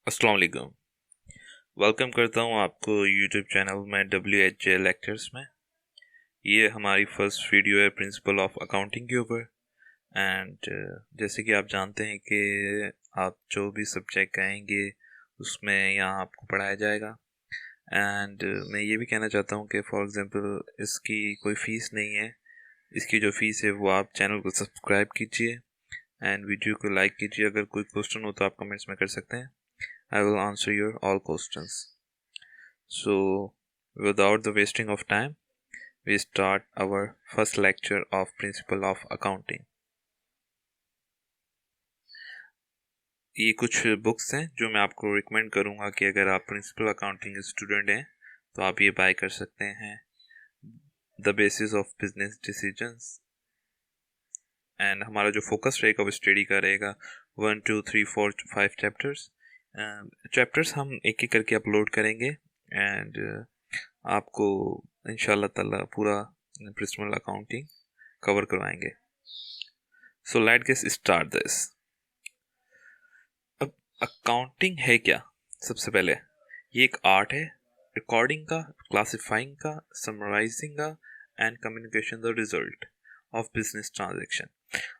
अस्सलाम वालेकुम। वेलकम करता हूँ आपको यूट्यूब चैनल में WHJ लेक्चर्स में। ये हमारी फर्स्ट वीडियो है प्रिंसिपल ऑफ अकाउंटिंग के ऊपर। एंड जैसे कि आप जानते हैं कि आप जो भी सब्जेक्ट आएंगे उसमें यहाँ आपको पढ़ाया जाएगा। एंड मैं ये भी कहना चाहता हूँ कि फॉर एग्जांपल इसकी कोई फ़ीस नहीं है। इसकी जो फ़ीस है वो आप चैनल को सब्सक्राइब कीजिए एंड वीडियो को लाइक कीजिए। अगर कोई क्वेश्चन हो तो आप कमेंट्स में कर सकते हैं। I will answer your all questions. So, without the wasting of time, we start our first lecture of Principle of Accounting. ये कुछ बुक्स हैं जो मैं आपको रिकमेंड करूँगा कि अगर आप प्रिंसिपल अकाउंटिंग स्टूडेंट हैं तो आप ये बाय कर सकते हैं। The basis of business decisions, and हमारा जो फोकस रहेगा वो स्टडी का रहेगा 1 2 3 4 5 चैप्टर्स। चैप्टर्स हम एक एक करके अपलोड करेंगे एंड आपको इंशाल्लाह ताला पूरा प्रिंसिपल अकाउंटिंग कवर करवाएंगे। So let's get start this. अब अकाउंटिंग है क्या? सबसे पहले ये एक आर्ट है रिकॉर्डिंग का, क्लासिफाइंग का, समराइजिंग का and communication the result of business transaction.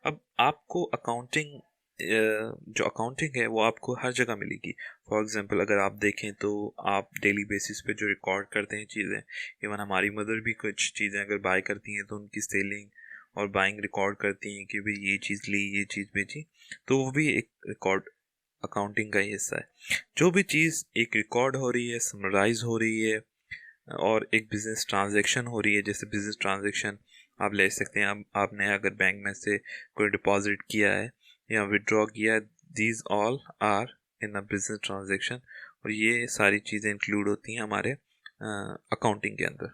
अब आपको अकाउंटिंग जो अकाउंटिंग है वो आपको हर जगह मिलेगी। फॉर एग्जांपल अगर आप देखें तो आप डेली बेसिस पे जो रिकॉर्ड करते हैं चीज़ें, इवन हमारी मदर भी कुछ चीज़ें अगर बाय करती हैं तो उनकी सेलिंग और बाइंग रिकॉर्ड करती हैं कि भाई ये चीज़ ली, ये चीज़ बेची, तो वो भी एक रिकॉर्ड अकाउंटिंग का ही हिस्सा है। जो भी चीज़ एक रिकॉर्ड हो रही है, समराइज हो रही है और एक बिजनेस ट्रांजैक्शन हो रही है, जैसे बिजनेस ट्रांजैक्शन आप ले सकते हैं। अब आपने अगर बैंक में से कोई डिपॉजिट किया है या विड्रॉ किया है, these all are in a business transaction, और ये सारी चीज़ें इंक्लूड होती हैं हमारे अकाउंटिंग के अंदर।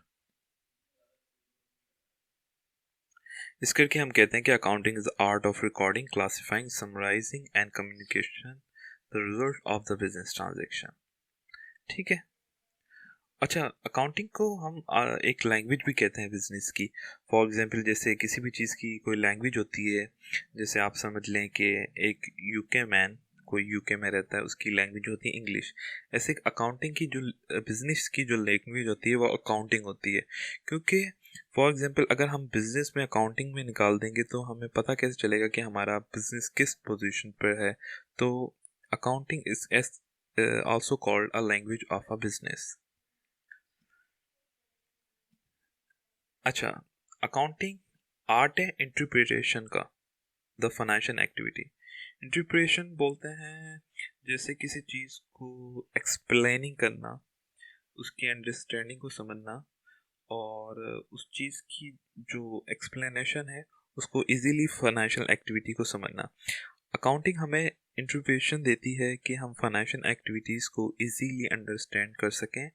इस करके हम कहते हैं कि accounting is art of recording, classifying, summarising and communication the result of the business transaction. ठीक है। अच्छा, अकाउंटिंग को हम एक लैंग्वेज भी कहते हैं बिजनेस की। फॉर एग्जांपल जैसे किसी भी चीज़ की कोई लैंग्वेज होती है, जैसे आप समझ लें कि एक यूके मैन कोई यूके में रहता है, उसकी लैंग्वेज होती है इंग्लिश। ऐसे अकाउंटिंग की जो बिजनेस की जो लैंग्वेज होती है वो अकाउंटिंग होती है। क्योंकि फॉर एग्जांपल अगर हम बिजनेस में अकाउंटिंग में निकाल देंगे तो हमें पता कैसे चलेगा कि हमारा बिजनेस किस पोजीशन पर है। तो accounting is also called a language of a business. अच्छा, अकाउंटिंग आर्ट है इंटरप्रिटेशन का, द फाइनेंशियल एक्टिविटी। इंटरप्रिटेशन बोलते हैं जैसे किसी चीज़ को एक्सप्लेनिंग करना, उसकी अंडरस्टैंडिंग को समझना और उस चीज़ की जो एक्सप्लेनेशन है उसको इजीली फाइनेंशियल एक्टिविटी को समझना। अकाउंटिंग हमें इंटरप्रिटेशन देती है कि हम फाइनेंशियल एक्टिविटीज़ को इजीली अंडरस्टैंड कर सकें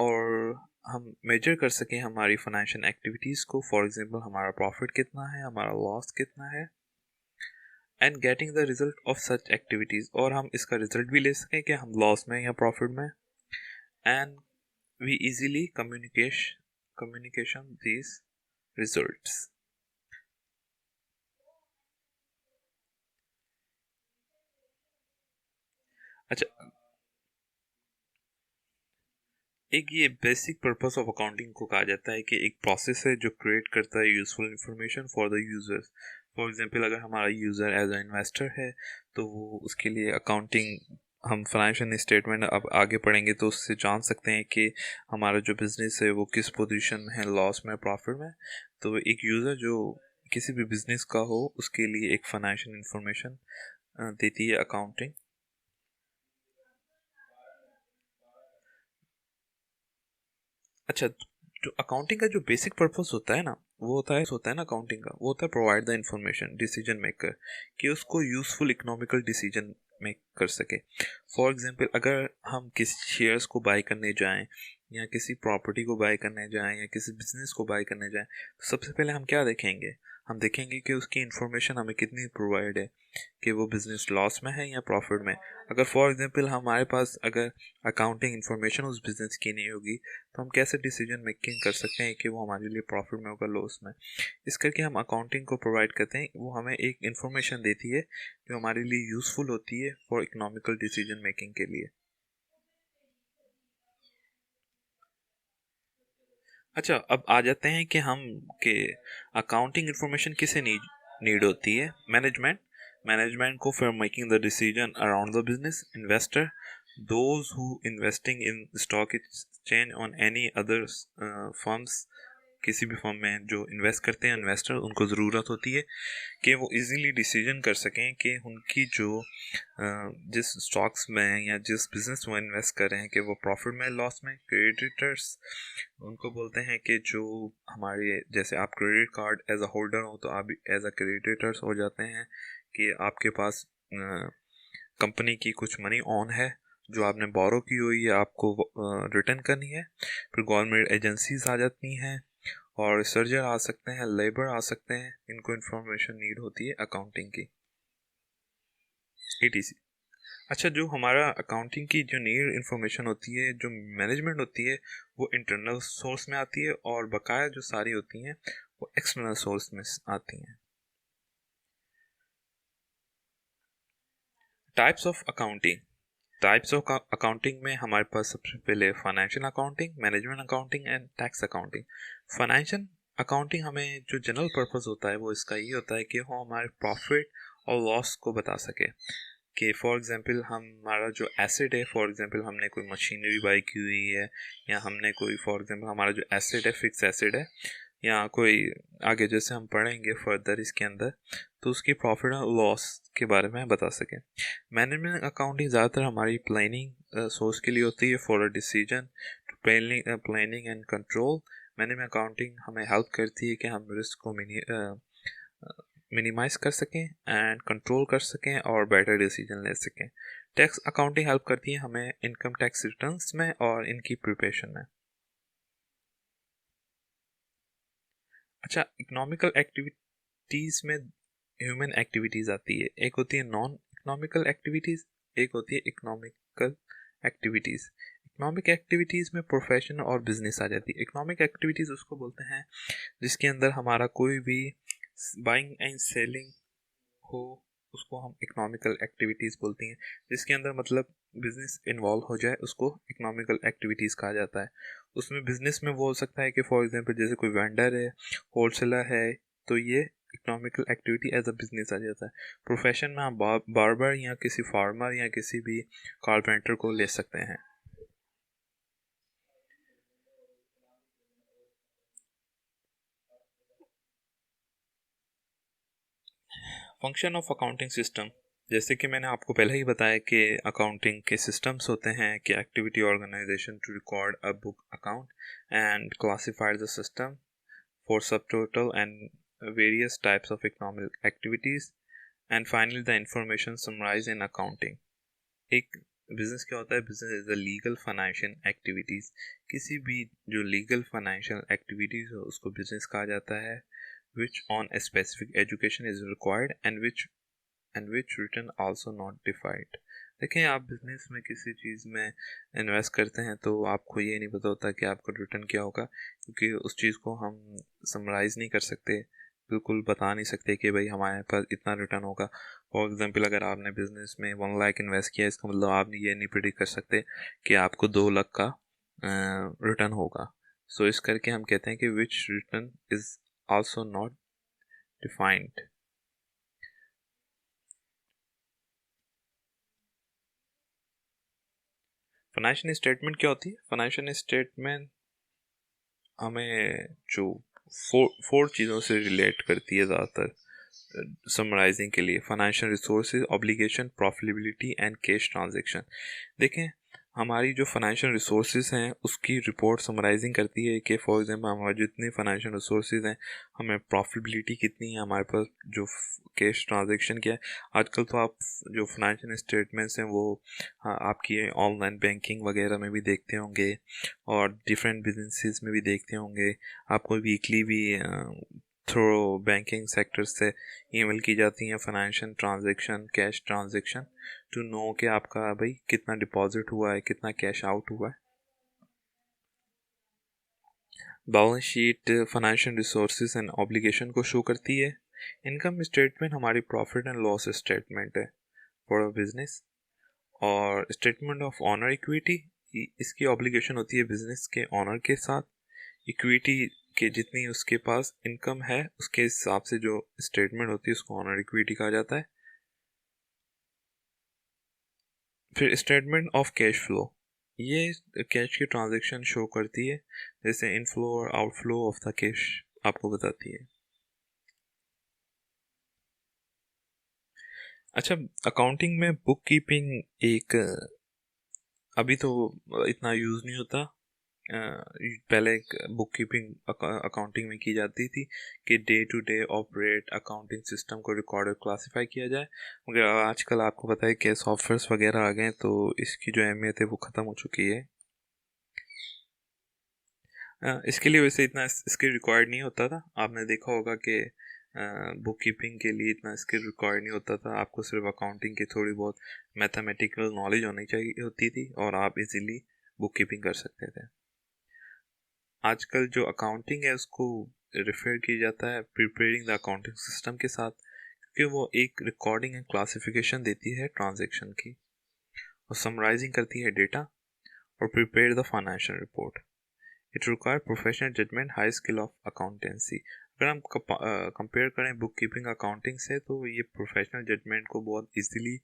और हम मेजर कर सकें हमारी फाइनेंशियल एक्टिविटीज़ को। फॉर एग्जांपल हमारा प्रॉफिट कितना है, हमारा लॉस कितना है, and getting the result of such activities, और हम इसका रिजल्ट भी ले सकें कि हम लॉस में या प्रॉफिट में। And we easily communication these results. अच्छा, एक ये बेसिक पर्पस ऑफ अकाउंटिंग को कहा जाता है कि एक प्रोसेस है जो क्रिएट करता है useful information for the users. For example अगर हमारा यूज़र एज अ इन्वेस्टर है तो वो उसके लिए अकाउंटिंग, हम फाइनेंशियल स्टेटमेंट अब आगे पढ़ेंगे तो उससे जान सकते हैं कि हमारा जो बिज़नेस है वो किस पोजीशन में है, लॉस में, प्रॉफिट में। तो एक यूज़र जो किसी भी बिज़नेस का हो उसके लिए एक फाइनेंशियल इंफॉर्मेशन देती है अकाउंटिंग। अच्छा, जो अकाउंटिंग का जो बेसिक पर्पस होता है ना, वो होता है ना अकाउंटिंग का, वो होता है provide the information decision maker, कि उसको यूजफुल इकोनॉमिकल डिसीजन मेक कर सके। फॉर एग्जांपल अगर हम किसी शेयर्स को बाय करने जाएं या किसी प्रॉपर्टी को बाय करने जाएं या किसी बिजनेस को बाय करने जाएं तो सबसे पहले हम क्या देखेंगे? हम देखेंगे कि उसकी इन्फॉर्मेशन हमें कितनी प्रोवाइड है, कि वो बिजनेस लॉस में है या प्रॉफिट में। अगर फॉर एग्जांपल हमारे पास अगर अकाउंटिंग इन्फॉर्मेशन उस बिज़नेस की नहीं होगी तो हम कैसे डिसीजन मेकिंग कर सकते हैं कि वो हमारे लिए प्रॉफिट में होगा, लॉस में। इस करके हम अकाउंटिंग को प्रोवाइड करते हैं, वो हमें एक इन्फॉर्मेशन देती है जो हमारे लिए यूज़फुल होती है फॉर इकोनॉमिकल डिसीजन मेकिंग के लिए। अच्छा, अब आ जाते हैं कि हम के अकाउंटिंग इन्फॉर्मेशन किसे नीड नीड होती है। मैनेजमेंट को for making the decision around the business, investor, those who investing in stock exchange on any other firms, किसी भी फर्म में जो इन्वेस्ट करते हैं इन्वेस्टर, उनको ज़रूरत होती है कि वो इजीली डिसीजन कर सकें कि उनकी जो जिस स्टॉक्स में या जिस बिजनेस में इन्वेस्ट कर रहे हैं कि वो प्रॉफिट में लॉस में। क्रेडिटर्स उनको बोलते हैं कि जो हमारे जैसे आप credit card as a holder हो तो आप एज अ क्रेडिटर्स हो जाते हैं कि आपके पास कंपनी की कुछ मनी ऑन है जो आपने बोरो की हुई है, आपको रिटर्न करनी है। फिर गवर्नमेंट एजेंसीज आ जाती हैं और सर्जर आ सकते हैं, लेबर आ सकते हैं, इनको इन्फॉर्मेशन नीड होती है अकाउंटिंग की, etc। अच्छा, जो हमारा अकाउंटिंग की जो नीड इन्फॉर्मेशन होती है, जो मैनेजमेंट होती है, वो इंटरनल सोर्स में आती है और बकाया जो सारी होती हैं वो एक्सटर्नल सोर्स में आती हैं। Types of accounting. Types of accounting में हमारे पास सबसे पहले financial accounting, management accounting and tax accounting. Financial accounting हमें जो जनरल पर्पस होता है वो इसका ये होता है कि वो हमारे प्रॉफिट और लॉस को बता सके। कि फॉर एग्जांपल हमारा जो एसेट है, फॉर एग्जांपल हमने कोई मशीनरी बाई की हुई है, या हमने कोई फॉर एग्जांपल हमारा जो एसेट है फिक्स एसेट है, या कोई आगे जैसे हम पढ़ेंगे फर्दर इसके अंदर, तो उसकी प्रॉफिट और लॉस के बारे में बता सकें। मैनेजमेंट अकाउंटिंग ज़्यादातर हमारी प्लानिंग सोर्स के लिए होती है for a decision, planning and control. Management accounting हमें हेल्प करती है कि हम रिस्क को मिनिमाइज कर सकें एंड कंट्रोल कर सकें और बेटर डिसीजन ले सकें। टैक्स अकाउंटिंग हेल्प करती है हमें इनकम टैक्स रिटर्न्स में और इनकी प्रिपरेशन में। अच्छा, इकोनॉमिकल एक्टिविटीज़ में ह्यूमन एक्टिविटीज़ आती है। एक होती है नॉन इकोनॉमिकल एक्टिविटीज़, एक होती है इकोनॉमिकल एक्टिविटीज़। इकोनॉमिक एक्टिविटीज़ में प्रोफेशन और बिजनेस आ जाती है। इकोनॉमिक एक्टिविटीज़ उसको बोलते हैं जिसके अंदर हमारा कोई भी बाइंग एंड सेलिंग हो, उसको हम इकोनॉमिकल एक्टिविटीज़ बोलती हैं। जिसके अंदर मतलब बिजनेस इन्वॉल्व हो जाए उसको इकोनॉमिकल एक्टिविटीज़ कहा जाता है। उसमें बिजनेस में वो हो सकता है कि फॉर एग्जांपल जैसे कोई वेंडर है, होलसेलर है, तो ये economical activity as a business आ जाता है। प्रोफेशन में हम बार्बर या किसी फार्मर या किसी भी कारपेंटर को ले सकते हैं। Function of accounting system. जैसे कि मैंने आपको पहले ही बताया कि अकाउंटिंग के सिस्टम्स होते हैं कि activity organization to record a book account and classified the system for subtotal and various types of economic activities and finally the information summarize in accounting. एक बिजनेस क्या होता है? Business is a legal financial activities. किसी भी जो legal financial activities हो उसको business कहा जाता है। which on a specific education is required and which written also not defined। देखें, आप बिजनेस में किसी चीज़ में इन्वेस्ट करते हैं तो आपको ये नहीं पता होता कि आपको रिटर्न क्या होगा, क्योंकि उस चीज़ को हम समराइज़ नहीं कर सकते, बिल्कुल बता नहीं सकते कि भाई हमारे पास इतना रिटर्न होगा। फॉर एग्जांपल अगर आपने बिजनेस में 1 लाख इन्वेस्ट किया, इसका मतलब आप ये नहीं प्रिडिक्ट कर सकते कि आपको 2 लाख का रिटर्न होगा। सो इस करके हम कहते हैं कि which return is also not defined. Financial statement क्या होती है? फाइनेंशियल स्टेटमेंट हमें जो फोर चीज़ों से रिलेट करती है ज़्यादातर समराइजिंग के लिए। Financial resources, obligation, profitability and cash transaction. देखें, हमारी जो फाइनेंशियल रिसोर्सेज हैं उसकी रिपोर्ट समराइजिंग करती है कि फॉर एग्जांपल हमारे जितने फाइनेंशियल रिसोर्सेज हैं, हमें प्रॉफिटेबिलिटी कितनी है, हमारे पास जो कैश ट्रांजैक्शन क्या है। आजकल तो आप जो फाइनेंशियल स्टेटमेंट्स हैं वो आपकी ऑनलाइन बैंकिंग वगैरह में भी देखते होंगे और डिफरेंट बिजनेसेस में भी देखते होंगे। आपको वीकली भी थ्रू बैंकिंग सेक्टर से ईमेल की जाती हैं financial transaction, cash transaction, to know कि आपका भाई कितना डिपॉजिट हुआ है, कितना कैश आउट हुआ है। Balance sheet financial resources and obligation को शो करती है। इनकम स्टेटमेंट हमारी प्रॉफिट एंड लॉस स्टेटमेंट है फॉर अ बिजनेस। और स्टेटमेंट ऑफ ऑनर इक्विटी, इसकी ऑब्लिगेशन होती है बिजनेस के ऑनर के साथ। इक्विटी के जितनी उसके पास इनकम है उसके हिसाब से जो स्टेटमेंट होती है उसको ऑनर इक्विटी कहा जाता है। फिर स्टेटमेंट ऑफ कैश फ्लो, ये कैश की ट्रांजैक्शन शो करती है, जैसे इनफ्लो और आउटफ्लो ऑफ द कैश आपको बताती है। अच्छा, अकाउंटिंग में बुक कीपिंग एक अभी तो इतना यूज़ नहीं होता। पहले एक बुक कीपिंग अकाउंटिंग में की जाती थी कि day to day operate accounting system को रिकॉर्ड और क्लासीफाई किया जाए, मगर आजकल आपको पता है कि सॉफ्टवेयर्स वगैरह आ गए तो इसकी जो अहमियत है वो ख़त्म हो चुकी है। इसके लिए वैसे इतना स्किल रिक्वायर्ड नहीं होता था। आपने देखा होगा कि बुक कीपिंग के लिए इतना स्किल रिक्वायर्ड नहीं होता था, आपको सिर्फ अकाउंटिंग की थोड़ी बहुत मैथमेटिकल नॉलेज होनी चाहिए होती थी और आप इजीली बुक कीपिंग कर सकते थे। आजकल जो अकाउंटिंग है उसको रेफर किया जाता है प्रिपेयरिंग द अकाउंटिंग सिस्टम के साथ, क्योंकि वो एक रिकॉर्डिंग एंड क्लासिफिकेशन देती है ट्रांजैक्शन की और समराइजिंग करती है डेटा और prepare the financial report. It require professional judgement, high skill of accountancy. अगर हम कंपेयर करें बुक कीपिंग अकाउंटिंग से तो ये प्रोफेशनल जजमेंट को बहुत इजीली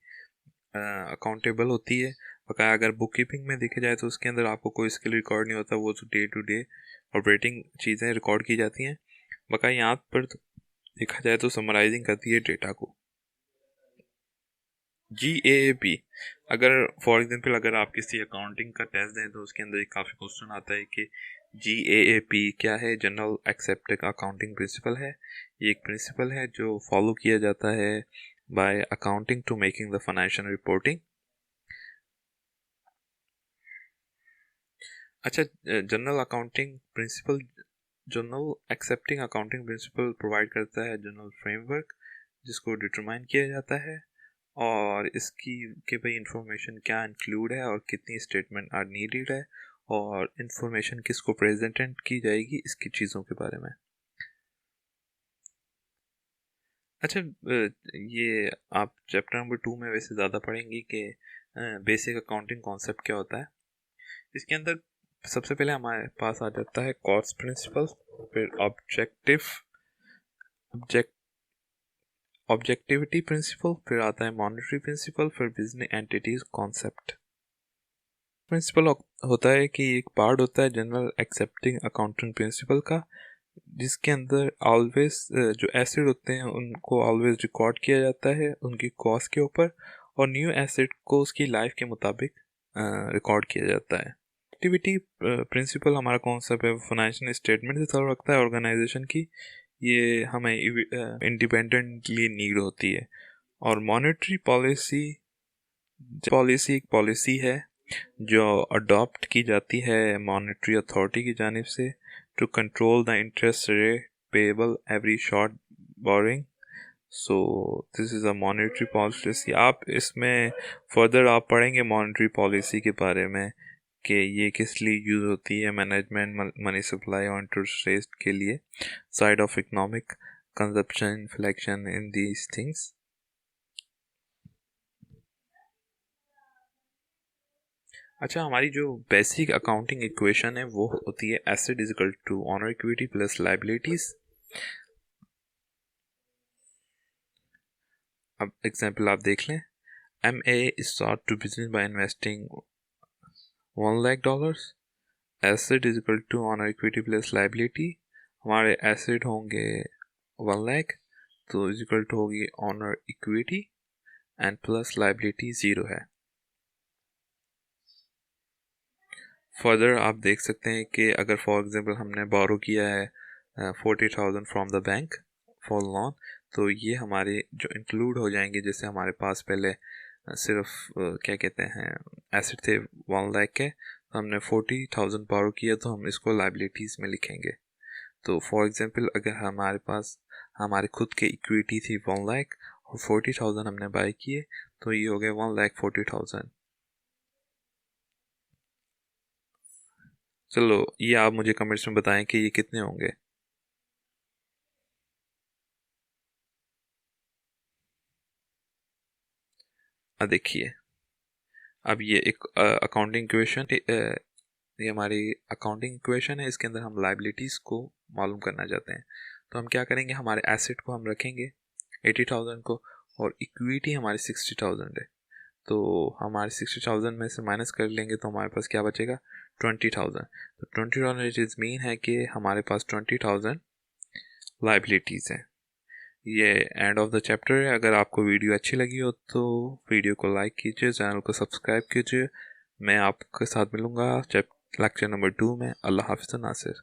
अकाउंटेबल होती है। बकाया अगर बुक कीपिंग में देखा जाए तो उसके अंदर आपको कोई स्किल रिकॉर्ड नहीं होता, वो डे टू डे ऑपरेटिंग चीज़ें रिकॉर्ड की जाती हैं। बकाया यहाँ पर देखा जाए तो समराइजिंग करती है डेटा को। GAAP, अगर फॉर एग्जांपल अगर आप किसी अकाउंटिंग का टेस्ट दें तो उसके अंदर एक काफ़ी क्वेश्चन आता है कि GAAP क्या है। जनरल एक्सेप्टेड अकाउंटिंग प्रिंसिपल है। ये एक प्रिंसिपल है जो फॉलो किया जाता है by accounting to making the financial reporting. अच्छा, general accounting principle, general accepting accounting principle provide करता है जनरल फ्रेमवर्क जिसको डिटरमाइन किया जाता है और इसकी कि भाई इंफॉर्मेशन क्या इंक्लूड है और कितनी स्टेटमेंट आर नीडेड है और इंफॉर्मेशन किसको प्रेजेंटेंट की जाएगी, इसकी चीज़ों के बारे में। अच्छा, ये आप चैप्टर नंबर 2 में वैसे ज़्यादा पढ़ेंगे कि बेसिक अकाउंटिंग कॉन्सेप्ट क्या होता है। इसके अंदर सबसे पहले हमारे पास आ जाता है कॉस्ट प्रिंसिपल, फिर ऑब्जेक्टिविटी प्रिंसिपल, फिर आता है मॉनेटरी प्रिंसिपल, फिर बिजनेस एंटिटीज कॉन्सेप्ट। प्रिंसिपल होता है कि एक पार्ट होता है जनरल एक्सेप्टिंग अकाउंटिंग प्रिंसिपल का, जिसके अंदर ऑलवेज जो एसेट होते हैं उनको ऑलवेज रिकॉर्ड किया जाता है उनकी कॉस्ट के ऊपर, और न्यू एसेट को उसकी लाइफ के मुताबिक रिकॉर्ड किया जाता है। एक्टिविटी प्रिंसिपल हमारा कॉन्सेप्ट है फाइनेंशियल स्टेटमेंट से ताल्लुक़ रखता है ऑर्गेनाइजेशन की, ये हमें इंडिपेंडेंटली नीड होती है। और मॉनेटरी पॉलिसी, पॉलिसी एक पॉलिसी है जो अडॉप्ट की जाती है मॉनेटरी अथॉरिटी की जानिब से to control the interest rate payable every short borrowing. So this is a monetary policy. आप इसमें फर्दर आप पढ़ेंगे मॉनेटरी पॉलिसी के बारे में कि ये किस लिए यूज़ होती है, मैनेजमेंट, मनी सप्लाई और इंटरेस्ट रेट के लिए, side of economic consumption, inflection in these things. अच्छा, हमारी जो बेसिक अकाउंटिंग इक्वेशन है वो होती है asset is equal to owner equity plus liabilities. अब एग्जांपल आप देख लें, MA start to business by investing $1 lakh, asset is equal to owner equity plus liability. हमारे एसेट होंगे 1 लाख, तो इज इक्वल टू होगी owner equity and plus liability 0 है। Further आप देख सकते हैं कि अगर फॉर एग्जांपल हमने बोरो किया है 40,000 from the bank for loan, तो ये हमारे जो इंक्लूड हो जाएंगे। जैसे हमारे पास पहले सिर्फ क्या कहते हैं एसेट थे 1 लाख के, तो हमने 40,000 बोरो किया तो हम इसको लाइबिलिटीज़ में लिखेंगे। तो फॉर एग्जांपल अगर हमारे पास हमारे खुद के इक्विटी थी 1 लाख और 40,000 हमने बाय किए, तो ये हो गया 1,40,000। चलो ये आप मुझे कमेंट्स में बताएं कि ये कितने होंगे। देखिए, अब ये एक अकाउंटिंग इक्वेशन, ये हमारी अकाउंटिंग इक्वेशन है। इसके अंदर हम लाइबिलिटीज़ को मालूम करना चाहते हैं। तो हम क्या करेंगे, हमारे एसेट को हम रखेंगे 80,000 को, और इक्विटी हमारी 60,000 है। तो हमारे 60,000 में से माइनस कर लेंगे तो हमारे पास क्या बचेगा, 20,000। तो 20,000 इट इज़ मीन है कि हमारे पास 20,000 लाइबिलिटीज़ हैं। ये एंड ऑफ द चैप्टर है। अगर आपको वीडियो अच्छी लगी हो तो वीडियो को लाइक कीजिए, चैनल को सब्सक्राइब कीजिए। मैं आपके साथ मिलूँगा लेक्चर नंबर 2 में। अल्लाह हाफ़िज़ नासिर।